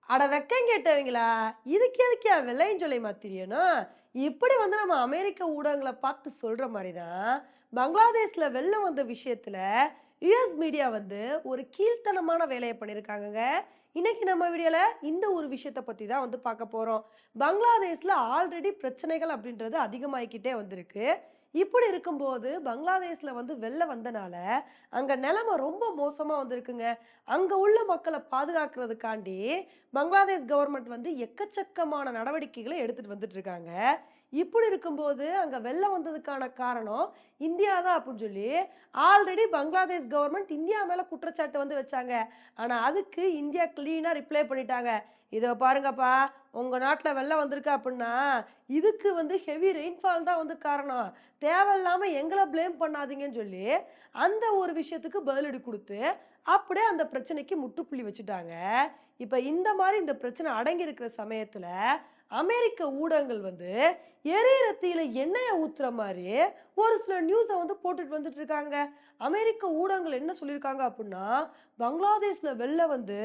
அட வெக்கம் கேட்டவங்களா? இதுக்கு எதுக்குயா வெள்ளையும் சொல்லியுமா திரியணும்? இப்படி வந்து நம்ம அமெரிக்க ஊடகங்கள பார்த்து சொல்ற மாரி தான், பங்களாதேஷ்ல வெள்ளம் வந்த விஷயத்துல யுஎஸ் மீடியா வந்து ஒரு கீழ்த்தனமான வேலைய பண்ணியிருக்காங்கங்க. இன்னைக்கு நம்ம வீடியோல இந்த ஒரு விஷயத்த பத்தி தான் வந்து பார்க்க போறோம். பங்களாதேஷ்ல ஆல்ரெடி பிரச்சனைகள் அப்படின்றது அதிகமாயிக்கிட்டே வந்திருக்கு. இப்படி இருக்கும்போது பங்களாதேஷ்ல வந்து வெள்ளம் வந்தனால, அங்க நிலைமை ரொம்ப மோசமா வந்திருக்குங்க. அங்க உள்ள மக்கள பாதுகாக்கிறதுக்காண்டி பங்களாதேஷ் கவர்மெண்ட் வந்து எக்கச்சக்கமான நடவடிக்கைகளை எடுத்துட்டு வந்துட்டு இருக்காங்க. இப்படி இருக்கும்போது அங்க வெள்ளம் வந்ததுக்கான காரணம் இந்தியா தான் அப்படின்னு சொல்லி ஆல்ரெடி பங்களாதேஷ் கவர்மெண்ட் இந்தியா மேல குற்றச்சாட்டு வந்து வச்சாங்க. ஆனா அதுக்கு இந்தியா கிளீனா ரிப்ளை பண்ணிட்டாங்க. இத பாருங்கப்பா, உங்க நாட்டுல வெள்ளம் வந்திருக்கு அப்படின்னா இதுக்கு வந்து ஹெவி ரெயின்ஃபால் தான் வந்து காரணம். தேவையில்லாம எங்களை ப்ளேம் பண்ணாதீங்கன்னு சொல்லி அந்த ஒரு விஷயத்துக்கு பதிலடி கொடுத்து அப்படியே அந்த பிரச்சனைக்கு முற்றுப்புள்ளி வச்சுட்டாங்க. இப்ப இந்த மாரி இந்த பிரச்சனை அடங்கி இருக்கிற சமயத்துல, அமெரிக்க ஊடகங்கள் வந்து எரியிற தீயில எண்ணெய ஊத்துற மாரி ஒரு சில நியூஸ வந்து போட்டுட்டு வந்துட்டு இருக்காங்க. அமெரிக்க ஊடகங்கள் என்ன சொல்லியிருக்காங்க அப்புட்ன்னா, பங்களாதேஷ்ல வெள்ளம் வந்து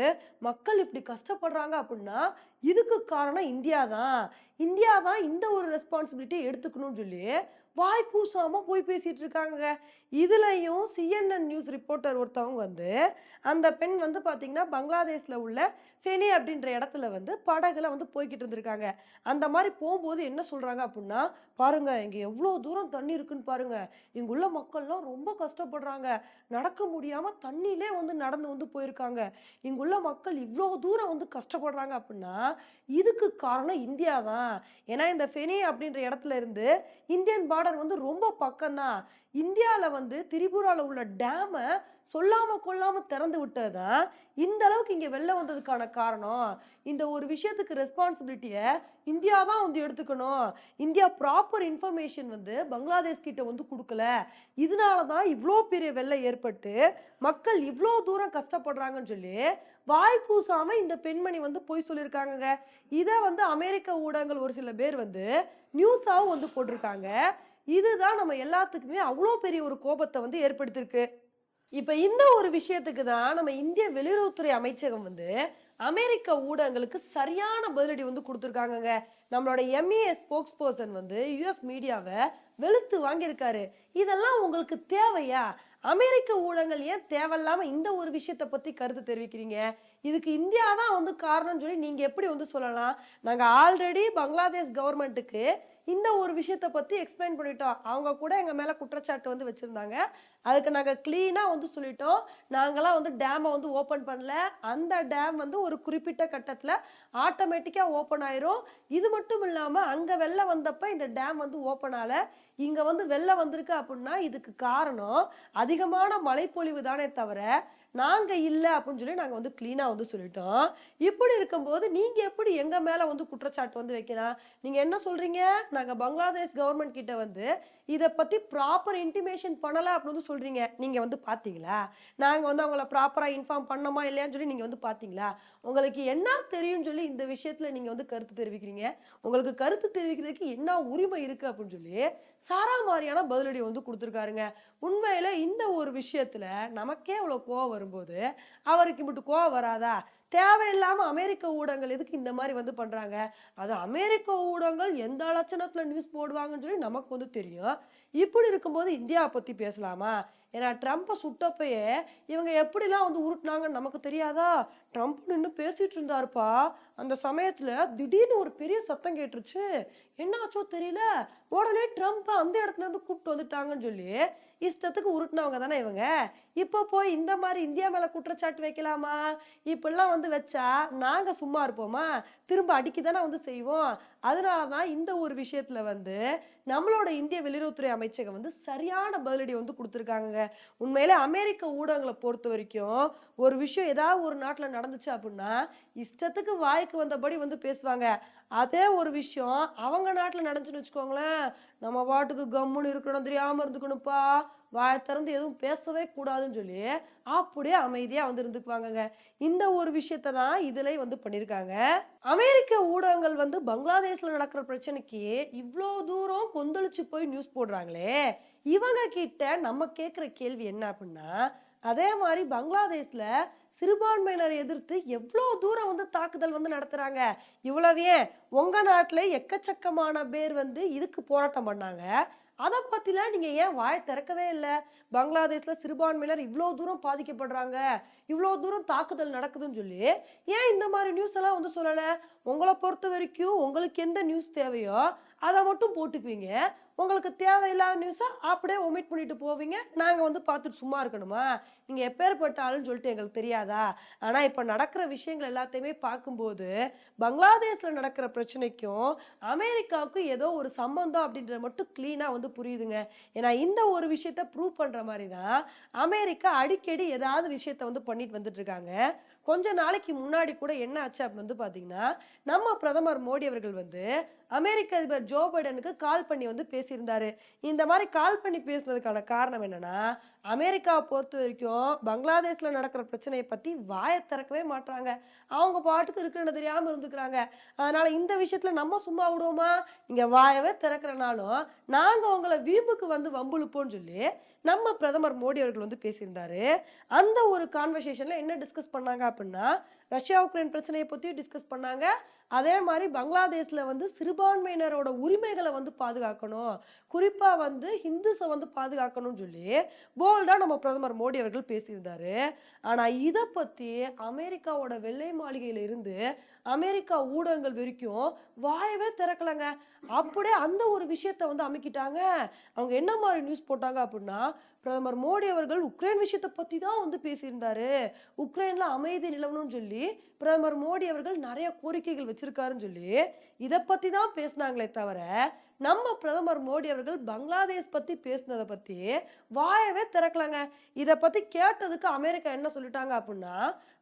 மக்கள் இப்படி கஷ்டப்படுறாங்க அப்புட்ன்னா, இதுக்கு காரணம் இந்தியா தான். இந்தியா தான் இந்த ஒரு ரெஸ்பான்சிபிலிட்டிய எடுத்துக்கணும்னு சொல்லி, வாய் கூசாம போய் பேசிட்டு இருக்காங்கங்க. இதுலயும் CNN நியூஸ் ரிப்போர்ட்டர் ஒருத்தவங்க வந்து, அந்த பெண் வந்து பார்த்தீங்கன்னா, பங்களாதேஷ்ல உள்ள ஃபெனி அப்படின்ற இடத்துல வந்து படகுல வந்து போய்க்கிட்டு இருந்திருக்காங்க. அந்த மாரி போம்போது என்ன சொல்றாங்க அப்புட்ன்னா, "பாருங்க இங்க எவ்ளோ தூரம் தண்ணி இருக்குன்னு பாருங்க. இங்குள்ள மக்கள்லாம் ரொம்ப கஷ்டப்படுறாங்க. நடக்க முடியாம தண்ணியிலே வந்து நடந்து வந்து போயிருக்காங்க. இங்குள்ள மக்கள் இவ்ளோ தூரம் வந்து கஷ்டப்படுறாங்க அப்புட்ன்னா, இதுக்கு காரணம் இந்தியா தான். ஏன்னா இந்த ஃபெனி அப்படின்ற இடத்துல இருந்து இந்தியன் பார்டர் வந்து ரொம்ப பக்கம் தான். இந்தியால வந்து திரிபுரால உள்ள டேம சொல்லாம கொள்ளாம திறந்து விட்டது தான் இந்த அளவுக்கு இங்க வெள்ளம் வந்ததுக்கான காரணம். இந்த ஒரு விஷயத்துக்கு ரெஸ்பான்சிபிலிட்டிய இந்தியா தான் வந்து எடுத்துக்கணும். இந்தியா ப்ராப்பர் இன்ஃபர்மேஷன் வந்து பங்களாதேஷ் கிட்ட வந்து குடுக்கல. இதனால தான் இவ்ளோ பெரிய வெள்ளம் ஏற்பட்டு, மக்கள் இவ்ளோ தூரம் கஷ்டப்படுறாங்கன்னு சொல்லி, வாய் கூசாம இந்த பெண்மணி வந்து பொய் சொல்லியிருக்காங்கங்க. இத வந்து அமெரிக்க ஊடகங்கள் ஒரு சில பேர் வந்து நியூஸாவும் வந்து போட்டிருக்காங்க. இதுதான் நம்ம எல்லாத்துக்குமே அவ்ளோ பெரிய ஒரு கோபத்த வந்து ஏற்படுத்தியிருக்கு. இப்ப இந்த ஒரு விஷயத்துக்கு தான் நம்ம இந்திய வெளியுறவுத்துறை அமைச்சகம் வந்து அமெரிக்க ஊடகங்களுக்கு சரியான பதிலடி வந்து குடுத்திருக்காங்கங்க. நம்மளோட MEA ஸ்போக்ஸ் பெர்சன் வந்து யுஎஸ் மீடியாவ வெளுத்து வாங்கியிருக்காரு. இதெல்லாம் உங்களுக்கு தேவையா? அமெரிக்க ஊடகங்கள் ஏன் தேவையில்லாம இந்த ஒரு விஷயத்த பத்தி கருத்து தெரிவிக்கிறீங்க? இதுக்கு இந்தியா தான் வந்து காரணம்னு சொல்லி நீங்க எப்படி வந்து சொல்லலாம்? நாங்க ஆல்ரெடி பங்களாதேஷ் கவர்மெண்ட்டுக்கு இந்த ஒரு விஷயத்த பத்தி எக்ஸ்பிளைன் பண்ணிட்டோம். அவங்க கூட எங்க மேல குற்றச்சாட்டு வந்து வச்சிருந்தாங்க. அதுக்கு நாங்க கிளீனா வந்து சொல்லிட்டோம். நாங்கலாம் வந்து டேம வந்து ஓப்பன் பண்ணல. அந்த டேம் வந்து ஒரு குறிப்பிட்ட கட்டத்துல ஆட்டோமேட்டிக்கா ஓப்பன் ஆயிரும். இது மட்டும் இல்லாம அங்க வெள்ளம் வந்தப்ப இந்த டேம் வந்து ஓப்பன் ஆல. இங்க வந்து வெள்ளம் வந்திருக்கு அப்புட்ன்னா, இதுக்கு காரணம் அதிகமான மழைப்பொழிவு தானே தவிர, நாங்க இல்ல அப்புட்ன்னு சொல்லி நாங்க வந்து கிளீனா வந்து சொல்லிட்டோம். இப்படி இருக்கும்போது நீங்க எப்படி எங்க மேல வந்து குற்றச்சாட்டு வந்து வைக்கலாம்? நீங்க என்ன சொல்றீங்க? நாங்க பங்களாதேஷ் கவர்மெண்ட் கிட்ட வந்து இத பத்தி ப்ராப்பர் இன்டிமேஷன் பண்ணல அப்படின்னு வந்து சொல்றீங்க. நீங்க வந்து பார்த்தீங்களா? நாங்க வந்து அவங்கள ப்ராப்பரா இன்ஃபார்ம் பண்ணோமா இல்லையான்னு சொல்லி நீங்க வந்து பார்த்தீங்களா? உங்களுக்கு என்ன தெரியும்னு சொல்லி இந்த விஷயத்துல நீங்க வந்து கருத்து தெரிவிக்கிறீங்க? உங்களுக்கு கருத்து தெரிவிக்கிறதுக்கு என்ன உரிமை இருக்கு அப்படின்னு சொல்லி சாராமாரியான பதிலடி வந்து குடுத்திருக்காருங்க. உண்மையில இந்த ஒரு விஷயத்துல நமக்கே இவ்வளோ கோவம் வரும்போது, அவருக்கு இம்புட்டு கோவம் வராதா? தேவையில்லாம அமெரிக்க ஊடகங்கள் எதுக்கு இந்த மாரி வந்து பண்றாங்க? அது அமெரிக்க ஊடகங்கள் எந்த லட்சணத்துல நியூஸ் போடுவாங்கன்னு சொல்லி நமக்கு வந்து தெரியும். இப்படி இருக்கும்போது இந்தியாவ பத்தி பேசலாமா? ஏன்னா ட்ரம்ப சுட்டப்பயே இவங்க எப்படிலாம் வந்து உருட்டுனாங்கன்னு நமக்கு தெரியாதா? ட்ரம்ப் நின்னு பேசிட்டு இருந்தாருப்பா. அந்த சமயத்துல திடீர்னு ஒரு பெரிய சத்தம் கேட்டுருச்சு. என்ன ஆச்சோ தெரியல. உடனே ட்ரம்ப்ப அந்த இடத்துல இருந்து கூப்பிட்டு வந்துட்டாங்கன்னு சொல்லி, இஷ்டத்துக்கு உருட்டுனவங்க தானே இவங்க. இப்ப போய் இந்த மாரி இந்தியா மேல குற்றச்சாட்டு வைக்கலாமா? இப்படிலாம் வந்து வச்சா நாங்க சும்மா இருப்போமா? திரும்ப அடிக்க தானே வந்து செய்வோம். அதனால தான் இந்த ஒரு விஷயத்துல வந்து நம்மளோட இந்திய வெளியுறவுத்துறை அமைச்சகம் வந்து சரியான பதிலடி வந்து குடுத்துருக்காங்கங்க. உண்மையிலே அமெரிக்க ஊடகங்கள பொறுத்தவரைக்கும், ஒரு விஷயம் ஏதாவது ஒரு நாட்டுல நடந்துச்சு அப்படின்னா, இஷ்டத்துக்கு வாய்க்கு வந்தபடி வந்து பேசுவாங்க. அதே ஒரு விஷயம் அவங்க நாட்டுல நடந்துச்சுன்னு வச்சுக்கோங்களேன், நம்ம பாட்டுக்கு கம்முனு இருக்கணும், தெரியாம இருந்துக்கணும்ப்பா. வாய திறந்து எதுவும் பேசவே கூடாதுன்னு சொல்லி, அப்படியே அமைதியா வந்து இருந்துக்குவாங்கங்க. இந்த ஒரு விஷயத்த தான் இதுலயும் வந்து பண்ணியிருக்காங்க. அமெரிக்க ஊடகங்கள் வந்து பங்களாதேஷ்ல நடக்கிற பிரச்சனைக்கு இவ்ளோ தூரம் கொந்தளிச்சு போய் நியூஸ் போடுறாங்களே, இவங்க கிட்ட நம்ம கேட்கிற கேள்வி என்ன அப்படின்னா, அதே மாரி பங்களாதேஷ்ல சிறுபான்மையினரை எதிர்த்து எவ்வளோ தூரம் வந்து தாக்குதல் வந்து நடத்துறாங்க. இவ்வளவு ஏன் உங்க நாட்டுல எக்கச்சக்கமான பேர் வந்து இதுக்கு போராட்டம் பண்ணாங்க. அத பத்திலாம் நீங்க ஏன் வாய திறக்கவே இல்ல? பங்களாதேஷ்ல சிறுபான்மையினர் இவ்ளோ தூரம் பாதிக்கப்படுறாங்க. இவ்ளோ தூரம் தாக்குதல் நடக்குதுன்னு சொல்லி, ஏன் இந்த மாரி நியூஸ் எல்லாம் வந்து சொல்லல? உங்கள பொறுத்தவரைக்கும் உங்களுக்கு எந்த நியூஸ் தேவையோ, அத மட்டும் போட்டுக்குவீங்க. உங்களுக்கு தேவையில்லாத நியூஸ அப்படியே ஒமிட் பண்ணிட்டு போவீங்க. நாங்க வந்து பார்த்துட்டு சும்மா இருக்கணுமா? நீங்க எப்பேர்ப்பட்ட ஆளுன்னு சொல்லிட்டு எங்களுக்கு தெரியாதா? ஆனா இப்ப நடக்கிற விஷயங்கள் எல்லாத்தையுமே பார்க்கும்போது, பங்களாதேஷ்ல நடக்கிற பிரச்சனைக்கும், அமெரிக்காவுக்கும் ஏதோ ஒரு சம்பந்தம் அப்படின்றது மட்டும் கிளீனா வந்து புரியுதுங்க. ஏன்னா இந்த ஒரு விஷயத்த ப்ரூவ் பண்ற மாரி தான், அமெரிக்கா அடிக்கடி ஏதாவது விஷயத்த வந்து பண்ணிட்டு வந்துட்டு இருக்காங்க. கொஞ்ச நாளைக்கு முன்னாடி கூட என்ன ஆச்சு அப்படின்னு வந்து பார்த்தீங்கன்னா, நம்ம பிரதமர் மோடி அவர்கள் வந்து அமெரிக்க அதிபர் ஜோ பைடனுக்கு கால் பண்ணி வந்து பேசியிருந்தாரு. இந்த மாரி கால் பண்ணி பேசினதுக்கான காரணம் என்னன்னா, அமெரிக்காவ பொறுத்தவரைக்கும் பங்களாதேஷ்ல நடக்கிற பிரச்சனைய பத்தி வாய திறக்கவே மாட்றாங்க. அவங்க பாட்டுக்கு இருக்குன்னு தெரியாம இருந்துக்கிறாங்க. அதனால இந்த விஷயத்துல நம்ம சும்மா விடுவோமா? நீங்க வாயவே திறக்கலனாலும், நாங்க உங்கள வீம்புக்கு வந்து வம்பிழுப்போம்ன்னு சொல்லி, நம்ம பிரதமர் மோடி அவர்கள் வந்து பேசியிருந்தாரு. அந்த ஒரு கான்வர்சேஷன்ல என்ன டிஸ்கஸ் பண்ணாங்க அப்படின்னா, ரஷ்யா, உக்ரைன் பிரச்சனைய பத்தியும் டிஸ்கஸ் பண்ணாங்க. அதே மாரி பங்களாதேஷ்ல வந்து சிறுபான்மையினரோட உரிமைகள வந்து பாதுகாக்கணும். குறிப்பா வந்து ஹிந்துஸ வந்து பாதுகாக்கணும்னு சொல்லி, போல்டா நம்ம பிரதமர் மோடி அவர்கள் பேசியிருந்தாரு. ஆனா இத பத்தி அமெரிக்காவோட வெள்ளை மாளிகையில இருந்து, அமெரிக்கா ஊடகங்கள் வரைக்கும் வாயவே திறக்கலங்க. அப்படியே அந்த ஒரு விஷயத்த வந்து அமுக்கிட்டாங்க. அவங்க என்ன மாரி நியூஸ் போட்டாங்க அப்படின்னா, பிரதமர் மோடி அவர்கள் உக்ரைன் விஷயத்த பத்தி தான் வந்து பேசியிருந்தாரு. உக்ரைன்ல அமைதி நிலவணும்னு சொல்லி, பிரதமர் மோடி அவர்கள் நெறைய கோரிக்கைகள் வச்சிருக்காருன்னு சொல்லி, இத பத்தி தான் பேசுனாங்களே தவிர, நம்ம பிரதமர் மோடி அவர்கள் பங்களாதேஷ் பத்தி பேசுனத பத்தி வாயவே திறக்கலங்க. இத பத்தி கேட்டதுக்கு அமெரிக்கா என்ன சொல்லிட்டாங்க அப்புட்ன்னா,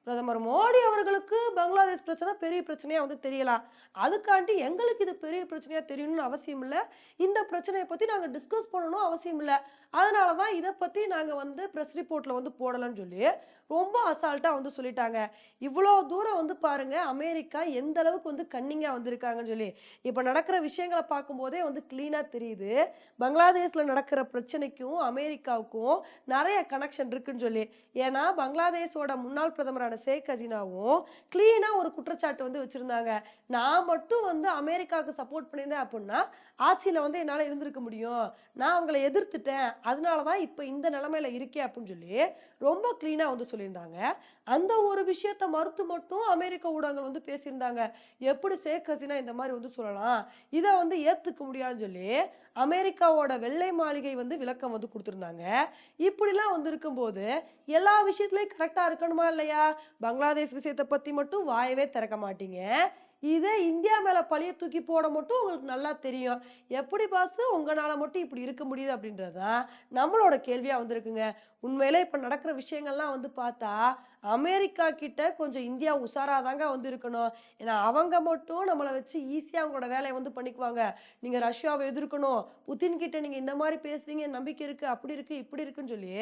பிரதமர் மோடி அவர்களுக்கு பங்களாதேஷ் பிரச்சனை பெரிய பிரச்சனையா வந்து தெரியலாம். அதுக்காண்டி எங்களுக்கு இது பெரிய பிரச்சனையா தெரியணும்னு அவசியம் இல்ல. இந்த பிரச்சனைய பத்தி நாங்க டிஸ்கஸ் பண்ணணும் அவசியம் இல்ல. அதனால தான் இத பத்தி நாங்க வந்து பிரஸ் ரிப்போர்ட்ல வந்து போடலன்னு சொல்லி, ரொம்ப அசால்ட்டா வந்து சொல்லிட்டாங்க. இவ்ளோ தூரம் வந்து பாருங்க, அமெரிக்கா எந்த அளவுக்கு வந்து கன்னிங்கா வந்திருக்காங்கன்னு சொல்லி. இப்ப நடக்கிற விஷயங்கள பார்க்கும்போதே வந்து கிளீனா தெரியுது. பங்களாதேஷ்ல நடக்கிற பிரச்சனைக்கும், அமெரிக்காவுக்கும் நெறைய கனெக்ஷன் இருக்குன்னு சொல்லி. ஏன்னா, பங்களாதேஷோட முன்னாள் பிரதமரான ஷேக் ஹசீனாவும் கிளீனா ஒரு குற்றச்சாட்டு வந்து வச்சிருந்தாங்க. நான் மட்டும் வந்து அமெரிக்காவுக்கு சப்போர்ட் பண்ணியிருந்தேன் அப்புட்ன்னா, ஆட்சியில வந்து என்னால இருந்திருக்க முடியும். நான் அவங்கள எதிர்த்துட்டேன். அதனால தான் இப்ப இந்த நிலைமையில இருக்கேன் அப்புட்ன்னு சொல்லி, ரொம்ப கிளீனா வந்து சொல்லியிருந்தாங்க. அந்த ஒரு விஷயத்த மறுத்து மட்டும் அமெரிக்க ஊடகங்கள் வந்து பேசியிருந்தாங்க. எப்படி ஷேக் ஹசீனா இந்த மாரி வந்து சொல்லலாம்? இத வந்து ஏத்துக்க முடியாதுன்னு சொல்லி, அமெரிக்காவோட வெள்ளை மாளிகை வந்து விளக்கம் வந்து குடுத்திருந்தாங்க. இப்படிலாம் வந்து இருக்கும்போது, எல்லா விஷயத்துலயும் கரெக்ட்டா இருக்கணுமா இல்லையா? பங்களாதேஷ் விஷயத்த பத்தி மட்டும் வாயவே திறக்க மாட்டீங்க. இதே இந்தியா மேல பழிய தூக்கி போட மட்டும் உங்களுக்கு நல்லா தெரியும். எப்படி பாஸ் உங்கனால மட்டும் இப்படி இருக்க முடியுது அப்படின்றது தான் நம்மளோட கேள்வியா வந்திருக்குங்க. உண்மையிலே இப்ப நடக்கிற விஷயங்கள்லாம் வந்து பார்த்தா, அமெரிக்கா கிட்ட கொஞ்சம் இந்தியா உஷாரா தாங்க வந்து இருக்கணும். ஏன்னா அவங்க மட்டும் நம்மள வச்சு ஈஸியா அவங்களோட வேலைய வந்து பண்ணிக்குவாங்க. நீங்க ரஷ்யாவ எதிர்க்கணும். புதின் கிட்ட நீங்க இந்த மாரி பேசுவீங்க, நம்பிக்கை இருக்கு, அப்படி இருக்கு, இப்படி இருக்குன்னு சொல்லி,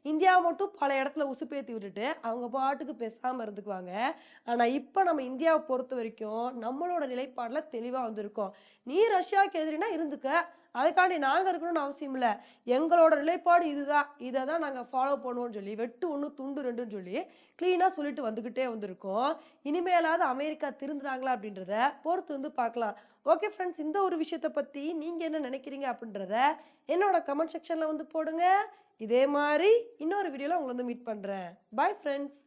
இந்தியா மட்டும் பல இடத்துல உசுப்பேத்தி விட்டுட்டு, அவங்க பாட்டுக்கு பேசாம இருந்துக்குவாங்க. ஆனா இப்ப நம்ம இந்தியாவ பொறுத்தவரைக்கும், நம்மளோட நிலைப்பாடுல தெளிவா வந்திருக்கோம். நீ ரஷ்யாவுக்கு எதிரினா இருந்துக்க. அதுக்காண்டி நாங்க இருக்கணும்னு அவசியம் இல்ல. எங்களோட நிலைப்பாடு இதுதான். இத தான் நாங்க ஃபாலோ பண்ணுவோம்னு சொல்லி, வெட்டு 1 துண்டு 2ன்னு சொல்லி, கிளீனா சொல்லிட்டு வந்துகிட்டே வந்திருக்கோம். இனிமேலாவது அமெரிக்கா திருந்துறாங்களா அப்படின்றத பொறுத்து வந்து பார்க்கலாம். ஓகே ஃப்ரெண்ட்ஸ், இந்த ஒரு விஷயத்த பத்தி நீங்க என்ன நினைக்கிறீங்க அப்படின்றத என்னோட கமெண்ட் செக்ஷன்ல வந்து போடுங்க. இதே மாரி இன்னொரு வீடியோல உங்கள வந்து மீட் பண்றேன். Bye friends.